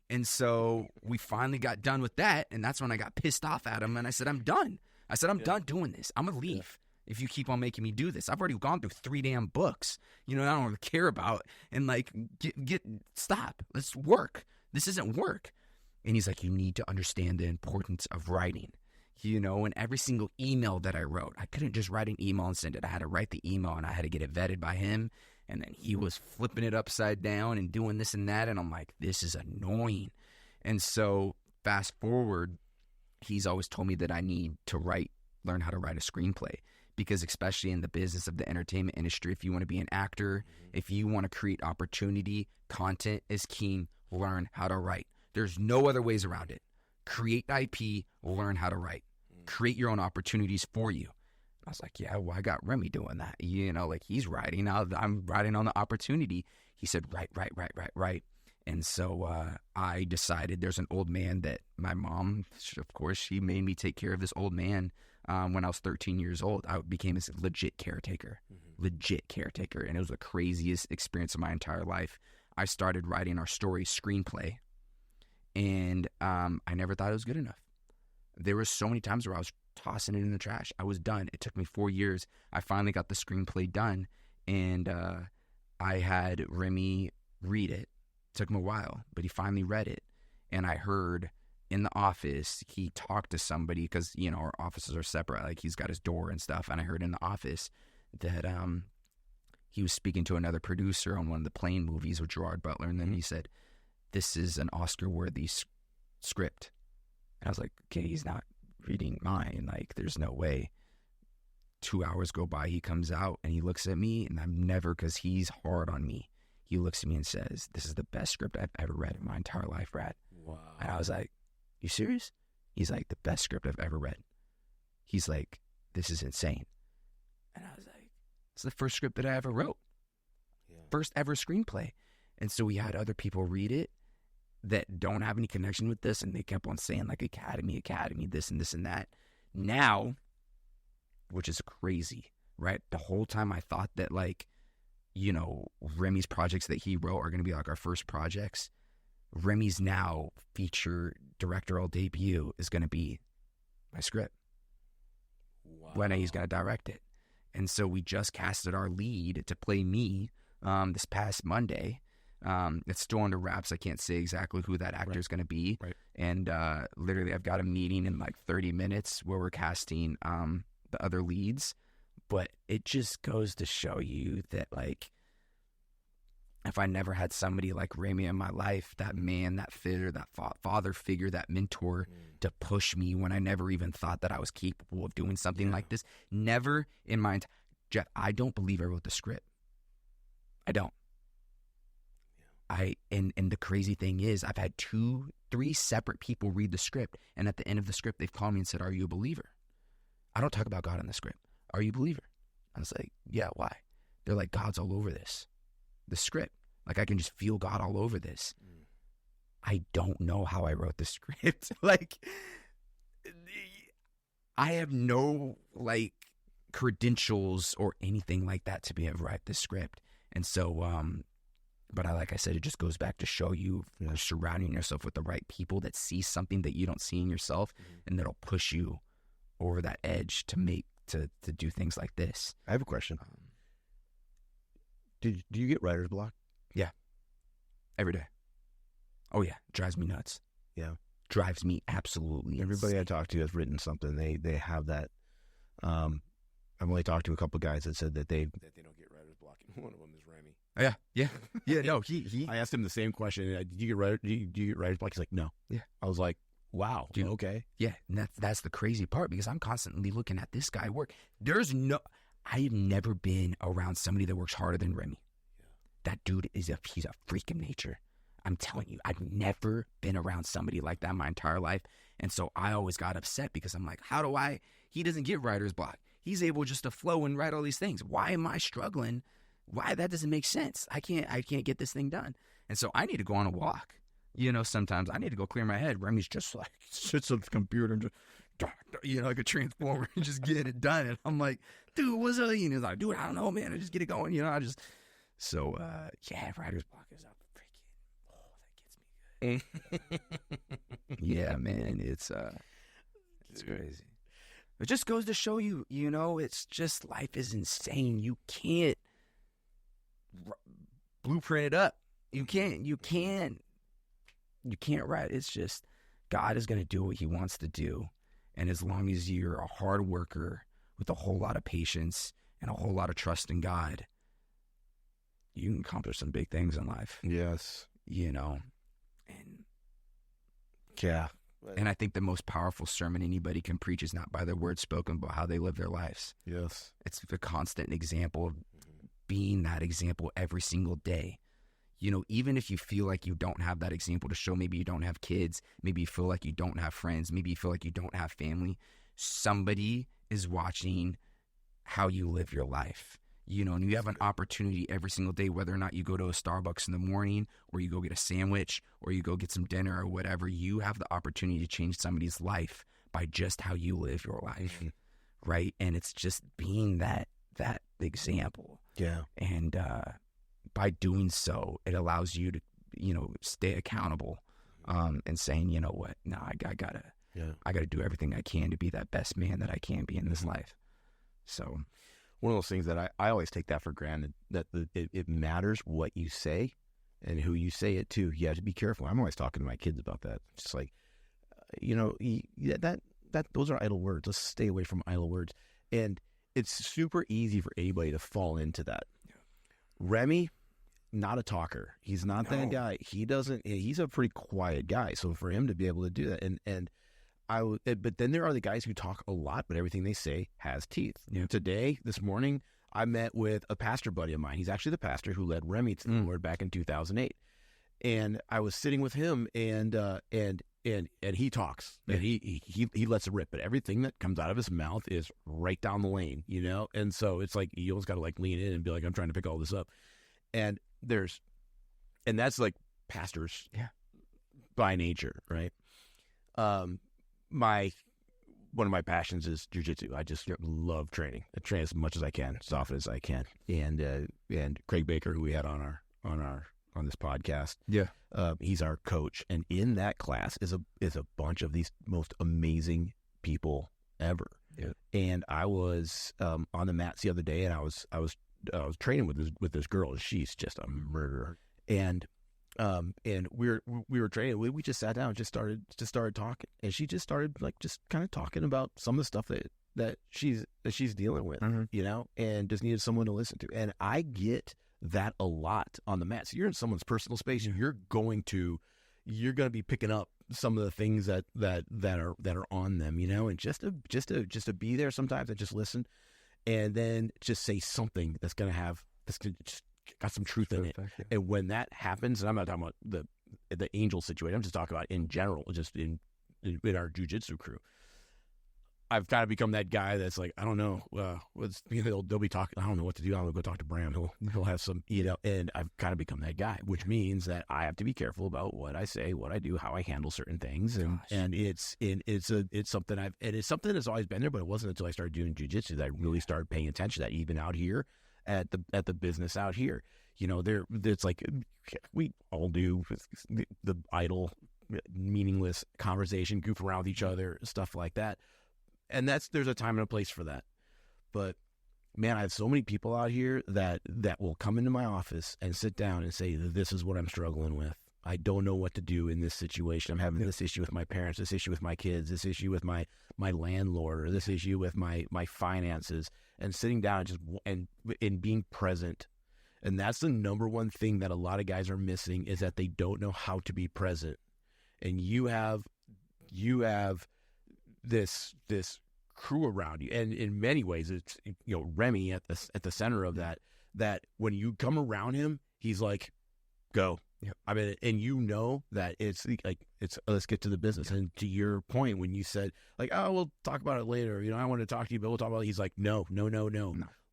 Speaker 2: And so we finally got done with that. And that's when I got pissed off at him. And I said, I'm done. I'm done doing this. I'm going to leave if you keep on making me do this. I've already gone through 3 damn books, I don't really care about. And like, stop. Let's work. This isn't work. And he's like, you need to understand the importance of writing, and every single email that I wrote, I couldn't just write an email and send it. I had to write the email and I had to get it vetted by him. And then he was flipping it upside down and doing this and that. And I'm like, this is annoying. And so fast forward, he's always told me that I need to learn how to write a screenplay, because especially in the business of the entertainment industry, if you want to be an actor, if you want to create opportunity, content is key. Learn how to write. There's no other ways around it. Create IP, learn how to write. Create your own opportunities for you. I was like, yeah, well, I got Remy doing that. Like he's writing. I'm writing on the opportunity. He said, write. And so I decided there's an old man that my mom, of course, she made me take care of this old man when I was 13 years old. I became this legit caretaker. And it was the craziest experience of my entire life. I started writing our story screenplay, and I never thought it was good enough. There were so many times where I was tossing it in the trash. I was done. It took me 4 years. I finally got the screenplay done, and I had Remy read it. It took him a while, but he finally read it, and I heard in the office, he talked to somebody because, you know, our offices are separate. Like, he's got his door and stuff. And I heard in the office that he was speaking to another producer on one of the Plane movies with Gerard Butler. And then he said, this is an Oscar-worthy script. And I was like, okay, he's not reading mine. Like, there's no way. 2 hours go by, he comes out and he looks at me, and I'm never, because he's hard on me. He looks at me and says, this is the best script I've ever read in my entire life, Brad.
Speaker 3: Wow.
Speaker 2: And I was like, you serious? He's like, the best script I've ever read. He's like, this is insane. And I was like, it's the first script that I ever wrote. Yeah. First ever screenplay. And so we had other people read it that don't have any connection with this, and they kept on saying, like, Academy, this and this and that. Now, which is crazy, right? The whole time I thought that, like, you know, Remy's projects that he wrote are going to be like our first projects. Remy's now feature directorial debut is going to be my script. Wow. When he's going to direct it. And so we just casted our lead to play me this past Monday. It's still under wraps. I can't say exactly who that actor is going to be. Right. And literally I've got a meeting in like 30 minutes where we're casting the other leads. But it just goes to show you that, like, if I never had somebody like Remy in my life, that man, that fitter, that father figure, that mentor to push me when I never even thought that I was capable of doing something like this. Never in my Jeff, I don't believe I wrote the script. I don't. And the crazy thing is, I've had 2-3 separate people read the script, and at the end of the script, they've called me and said, "Are you a believer?" I don't talk about God in the script. Are you a believer? I was like, yeah, why? They're like, God's all over this. The script. Like, I can just feel God all over this. I don't know how I wrote the script. Like, I have no, like, credentials or anything like that to be able to write this script. And so, but like I said, it just goes back to show you surrounding yourself with the right people that see something that you don't see in yourself, and that'll push you over that edge to do things like this.
Speaker 3: I have a question. Do you get writer's block?
Speaker 2: Yeah. Every day. Oh, yeah. Drives me nuts.
Speaker 3: Yeah.
Speaker 2: Drives me absolutely
Speaker 3: Everybody
Speaker 2: insane.
Speaker 3: I talk to has written something. They have that. I've only talked to a couple guys that said that they don't get writer's block. One of them is Remy.
Speaker 2: Oh, yeah. No, he.
Speaker 3: I asked him the same question. Do you get writer's block? He's like, no.
Speaker 2: Yeah.
Speaker 3: I was like, wow.
Speaker 2: Dude,
Speaker 3: okay.
Speaker 2: Yeah, and that's the crazy part, because I'm constantly looking at this guy work. I have never been around somebody that works harder than Remy. Yeah. That dude he's a freak of nature. I'm telling you, I've never been around somebody like that my entire life. And so I always got upset, because I'm like, he doesn't get writer's block. He's able just to flow and write all these things. Why am I struggling? Why? That doesn't make sense. I can't get this thing done. And so I need to go on a walk. You know, sometimes I need to go clear my head. Remy's just like, sits on the computer and just, you know, like a transformer and just get it done. And I'm like, dude, what's up? And he's like, dude, I don't know, man. I just get it going. You know, yeah, writer's block is up. Freaking, that gets me good. Yeah, man, it's crazy. It just goes to show you, you know, it's just, life is insane. You can't blueprint it up. You can't write. It's just, God is going to do what he wants to do. And as long as you're a hard worker with a whole lot of patience and a whole lot of trust in God, you can accomplish some big things in life.
Speaker 3: Yes.
Speaker 2: You know, and
Speaker 3: yeah.
Speaker 2: And I think the most powerful sermon anybody can preach is not by their words spoken, but how they live their lives.
Speaker 3: Yes.
Speaker 2: It's the constant example of being that example every single day. You know, even if you feel like you don't have that example to show, maybe you don't have kids, maybe you feel like you don't have friends, maybe you feel like you don't have family, somebody is watching how you live your life. You know, and you have an opportunity every single day, whether or not you go to a Starbucks in the morning, or you go get a sandwich, or you go get some dinner or whatever, you have the opportunity to change somebody's life by just how you live your life, right? And it's just being that example.
Speaker 3: Yeah. And
Speaker 2: by doing so, it allows you to, you know, stay accountable, and saying, you know what, no, I gotta do everything I can to be that best man that I can be in this life. So
Speaker 3: one of those things that I always take that for granted, that it matters what you say and who you say it to. You have to be careful. I'm always talking to my kids about that. Just like, those are idle words. Let's stay away from idle words. And it's super easy for anybody to fall into that. Yeah. Remy, not a talker. He's not that guy. He's a pretty quiet guy. So for him to be able to do that, but then there are the guys who talk a lot, but everything they say has teeth. Yeah. This morning, I met with a pastor buddy of mine. He's actually the pastor who led Remy to the Lord back in 2008. And I was sitting with him, and he talks, and he lets it rip, but everything that comes out of his mouth is right down the lane, And so it's like you always got to like lean in and be like, I'm trying to pick all this up, and that's like pastors, by nature, right? One of my passions is jiu-jitsu. I just love training. I train as much as I can, as often as I can. And Craig Baker, who we had on this podcast, he's our coach. And in that class is a bunch of these most amazing people ever. Yeah. And I was on the mats the other day, and I was training with this girl, and she's just a murderer. And we were training. We just sat down and just started talking, and she just started just kind of talking about some of the stuff that she's dealing with, and just needed someone to listen to. And I get that a lot on the mat. So you're in someone's personal space, and you're going to be picking up some of the things that are on them, and just to be there sometimes and just listen, and then just say something that's going to just got some truth in it. Yeah. And when that happens, and I'm not talking about the angel situation, I'm just talking about in general, just in our jiu-jitsu crew. I've got to become that guy that's like, I don't know, they'll be talking, I don't know what to do. I'm going to go talk to Bram. He'll have some, and I've got to become that guy, which means that I have to be careful about what I say, what I do, how I handle certain things. And it's something it's something that's always been there, but it wasn't until I started doing jiu-jitsu that I really started paying attention to that, even out here at the business out here. It's like we all do the idle, meaningless conversation, goof around with each other, stuff like that. And there's a time and a place for that. But man, I have so many people out here that will come into my office and sit down and say, this is what I'm struggling with. I don't know what to do in this situation. I'm having this issue with my parents, this issue with my kids, this issue with my landlord, or this issue with my finances, and sitting down and being present. And that's the number one thing that a lot of guys are missing, is that they don't know how to be present. And you have this crew around you, and in many ways it's Remy at the center of that when you come around him, he's like, go. Yep. I mean, and that it's let's get to the business. Yep. And to your point, when you said oh, we'll talk about it later, I want to talk to you, but we'll talk about it. He's like, no,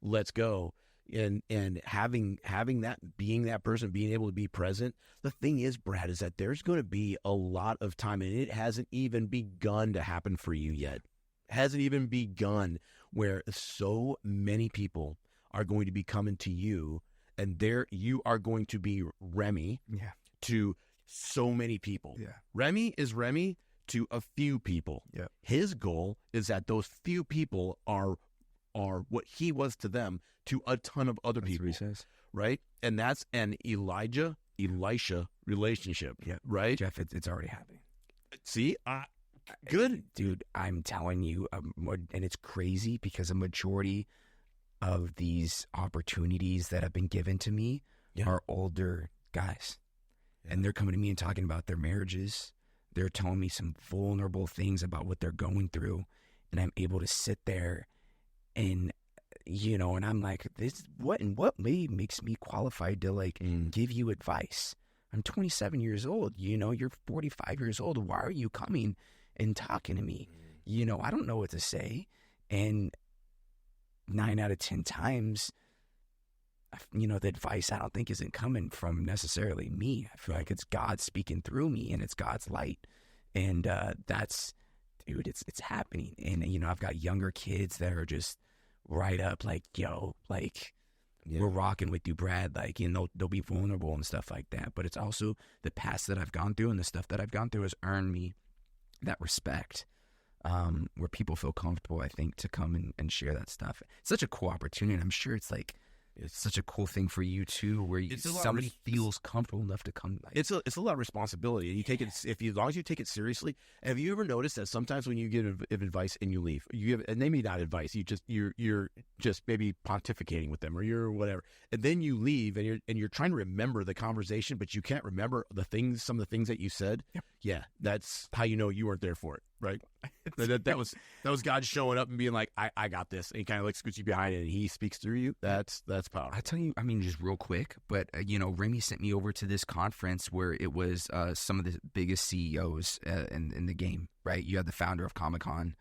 Speaker 3: let's go. And having that, being that person, being able to be present. The thing is, Brad, is that there's going to be a lot of time, and it hasn't even begun to happen for you yet. Hasn't even begun, where so many people are going to be coming to you, and there you are going to be Remy to so many people. Yeah. Remy is Remy to a few people. Yeah. His goal is that those few people are what he was to them to a ton of other people. That's what he says. Right? And that's an Elisha relationship. Yeah. Right?
Speaker 2: Jeff, it's already happening.
Speaker 3: See? Good.
Speaker 2: Dude, I'm telling you, and it's crazy because a majority of these opportunities that have been given to me are older guys. Yeah. And they're coming to me and talking about their marriages. They're telling me some vulnerable things about what they're going through. And I'm able to sit there and, and I'm like, what way makes me qualified to give you advice? I'm 27 years old. You're 45 years old. Why are you coming and talking to me? I don't know what to say. And 9 out of 10 times, the advice I don't think isn't coming from necessarily me. I feel like it's God speaking through me, and it's God's light. And it's happening. And, I've got younger kids that are just right up we're rocking with you, Brad. They'll be vulnerable and stuff like that. But it's also the past that I've gone through, and the stuff that I've gone through has earned me that respect, where people feel comfortable, I think, to come and share that stuff. It's such a cool opportunity. I'm sure it's It's such a cool thing for you too, where somebody feels comfortable enough to come.
Speaker 3: It's a lot of responsibility. You take it as long as you take it seriously. Have you ever noticed that sometimes when you give advice and you leave, and they may not advice, you're just maybe pontificating with them or you're whatever, and then you leave and you're trying to remember the conversation, but you can't remember some of the things that you said.
Speaker 2: Yep.
Speaker 3: Yeah, that's how you know you weren't there for it, right? that was God showing up and being like, I got this, and he kind of like scoots you behind it, and he speaks through you. That's powerful.
Speaker 2: I tell you, I mean, just real quick, but Remy sent me over to this conference where it was some of the biggest CEOs in the game, right? You had the founder of Comic-Con,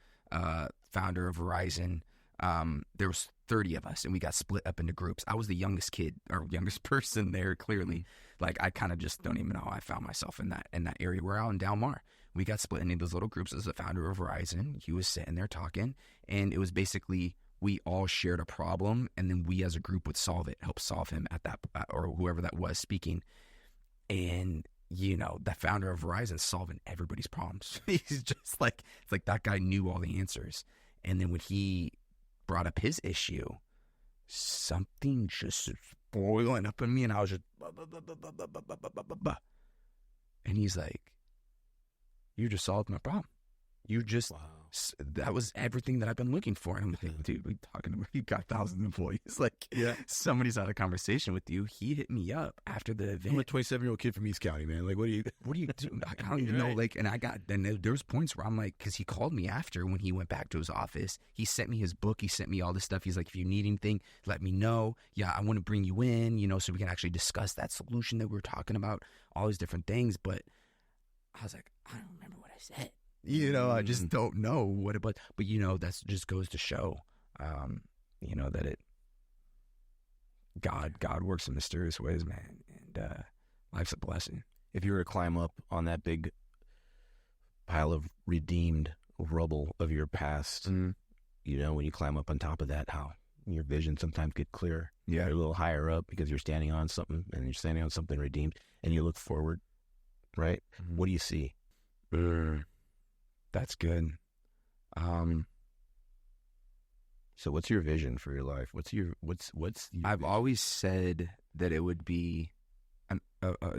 Speaker 2: founder of Verizon. There was 30 of us, and we got split up into groups. I was the youngest kid or youngest person there, clearly. Like, I kind of just don't even know how I found myself in that area. We're out in Del Mar. We got split into those little groups. As the founder of Verizon, he was sitting there talking, and it was basically we all shared a problem, and then we as a group would help solve him at that, or whoever that was speaking. And the founder of Verizon solving everybody's problems. He's just like, it's like that guy knew all the answers. And then when he brought up his issue, something just boiling up in me, and I was just and he's like, you just solved my problem. You just, that was everything that I've been looking for. And I'm like, dude, we talking about, you got thousands of employees. Like, somebody's had a conversation with you. He hit me up after the event.
Speaker 3: I'm a 27-year-old kid from East County, man. Like, what do you
Speaker 2: do? I don't even know. Like, and there was points where I'm like, because he called me after when he went back to his office. He sent me his book. He sent me all this stuff. He's like, if you need anything, let me know. Yeah, I want to bring you in, so we can actually discuss that solution that we were talking about, all these different things. But I was like, I don't remember what I said. I just don't know what it was. But, that just goes to show, that God works in mysterious ways, man. And life's a blessing.
Speaker 3: If you were to climb up on that big pile of redeemed rubble of your past, when you climb up on top of that, how your vision sometimes get clearer.
Speaker 2: Yeah.
Speaker 3: You're a little higher up because you're standing on something, and you're standing on something redeemed, and you look forward, right? Mm-hmm. What do you see?
Speaker 2: That's good.
Speaker 3: So what's your vision for your life? What's your
Speaker 2: I've
Speaker 3: vision?
Speaker 2: always said that it would be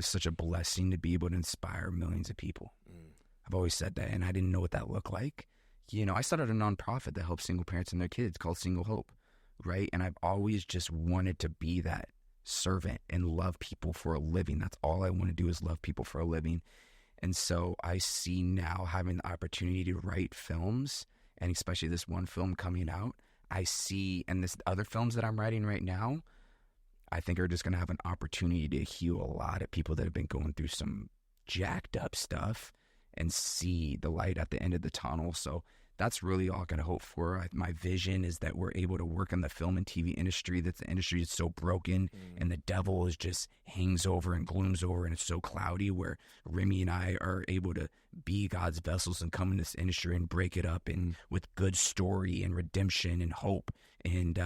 Speaker 2: such a blessing to be able to inspire millions of people. I've always said that, and I didn't know what that looked like. I started a nonprofit that helps single parents and their kids called Single Hope, right? And I've always just wanted to be that servant and love people for a living. That's all I want to do is love people for a living. And so I see now having the opportunity to write films, and especially this one film coming out, I see, and this other films that I'm writing right now, I think are just going to have an opportunity to heal a lot of people that have been going through some jacked up stuff and see the light at the end of the tunnel. So that's really all I can hope for. My vision is that we're able to work in the film and TV industry, that the industry is so broken and the devil is just hangs over and glooms over and it's so cloudy, where Remy and I are able to be God's vessels and come in this industry and break it up and with good story and redemption and hope, and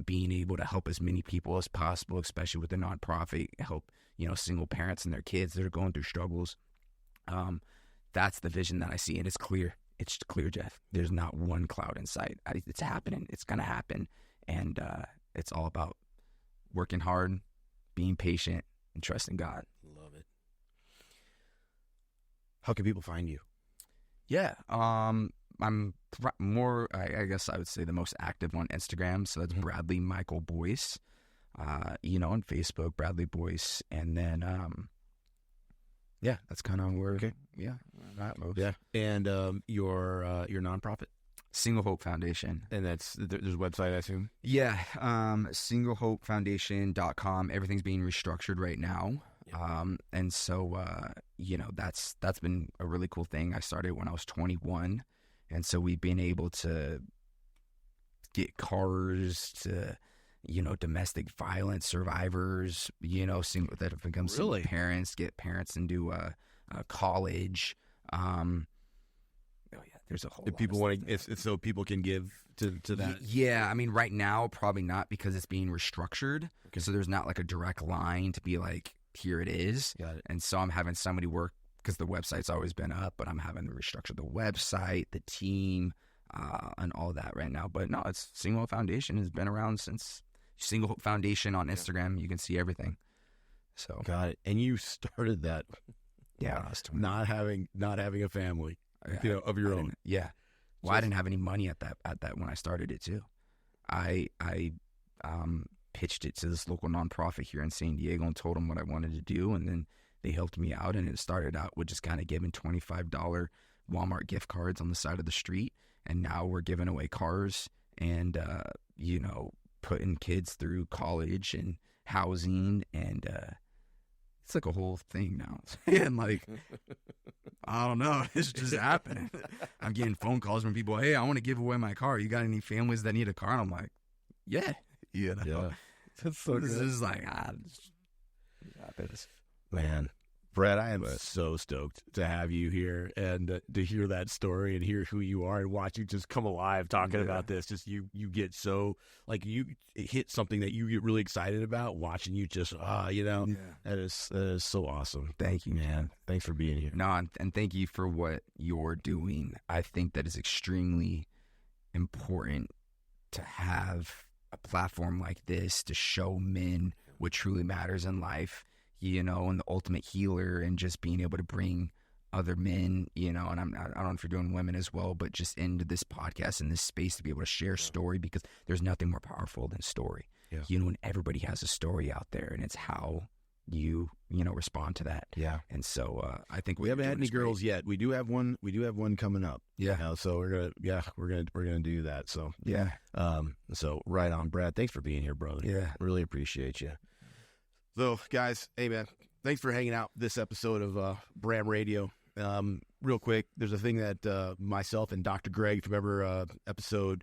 Speaker 2: being able to help as many people as possible, especially with the nonprofit, help, single parents and their kids that are going through struggles. That's the vision that I see, and it's clear. It's clear, Jeff. There's not one cloud in sight. It's happening. It's going to happen. And it's all about working hard, being patient, and trusting God.
Speaker 3: Love it. How can people find you?
Speaker 2: Yeah. I'm more, I guess I would say the most active on Instagram. So that's Bradley Michael Boyce. On Facebook, Bradley Boyce. And then, yeah, that's kind of where, that moves.
Speaker 3: Yeah. And your nonprofit?
Speaker 2: Single Hope Foundation.
Speaker 3: And there's a website, I assume?
Speaker 2: Yeah, singlehopefoundation.com. Everything's being restructured right now. Yep. And so, that's been a really cool thing. I started when I was 21. And so we've been able to get cars to, domestic violence survivors, that have become single parents, get parents into college. There's a whole lot
Speaker 3: people want to, so people can give to that.
Speaker 2: Yeah, I mean, right now probably not, because it's being restructured. Okay. So there's not like a direct line to be like, here it is.
Speaker 3: Got it. And
Speaker 2: so I'm having somebody work, because the website's always been up, but I'm having to restructure the website, the team, and all that right now. But no, it's Single Foundation has been around since Single Hope Foundation on Instagram. You can see everything. So
Speaker 3: got it. And you started that, not having a family, of your own.
Speaker 2: Yeah. Well, I didn't have any money at that when I started it too. I pitched it to this local nonprofit here in San Diego and told them what I wanted to do, and then they helped me out. And it started out with just kind of giving $25 Walmart gift cards on the side of the street, and now we're giving away cars and putting kids through college and housing, and it's like a whole thing now. And like, I don't know, it's just happening. I'm getting phone calls from people, hey, I want to give away my car. You got any families that need a car? And I'm like, yeah.
Speaker 3: That's so
Speaker 2: this
Speaker 3: good.
Speaker 2: is like,
Speaker 3: Man, Brad, I am so stoked to have you here and to hear that story and hear who you are and watch you just come alive talking about this. Just you get so, like, you hit something that you get really excited about watching you just, that is so awesome.
Speaker 2: Thank you,
Speaker 3: man. Thanks for being here.
Speaker 2: No, and thank you for what you're doing. I think that is extremely important to have a platform like this to show men what truly matters in life. And the ultimate healer, and just being able to bring other men, and I don't know if you're doing women as well, but just into this podcast, in this space, to be able to share story, because there's nothing more powerful than story. And everybody has a story out there, and it's how you respond to that. And so I think
Speaker 3: we haven't had any girls yet. We do have one coming up. So we're gonna do that. So so right on, Brad. Thanks for being here, brother. Really appreciate you. So, guys, hey, man, thanks for hanging out this episode of BramRadio. Real quick, there's a thing that myself and Dr. Greg, if you remember episode,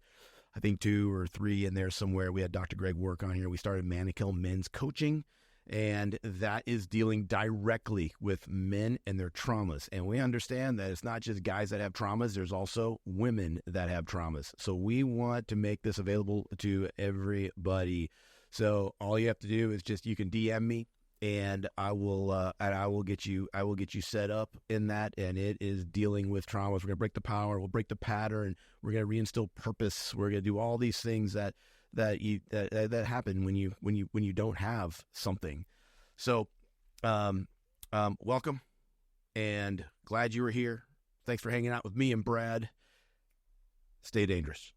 Speaker 3: I think 2 or 3 in there somewhere, we had Dr. Greg work on here. We started Mannequin Men's Coaching, and that is dealing directly with men and their traumas. And we understand that it's not just guys that have traumas. There's also women that have traumas. So we want to make this available to everybody. So all you have to do is you can DM me, and I will get you set up in that. And it is dealing with traumas. We're gonna break the power. We'll break the pattern. We're gonna reinstill purpose. We're gonna do all these things that happen when you don't have something. So, welcome, and glad you were here. Thanks for hanging out with me and Brad. Stay dangerous.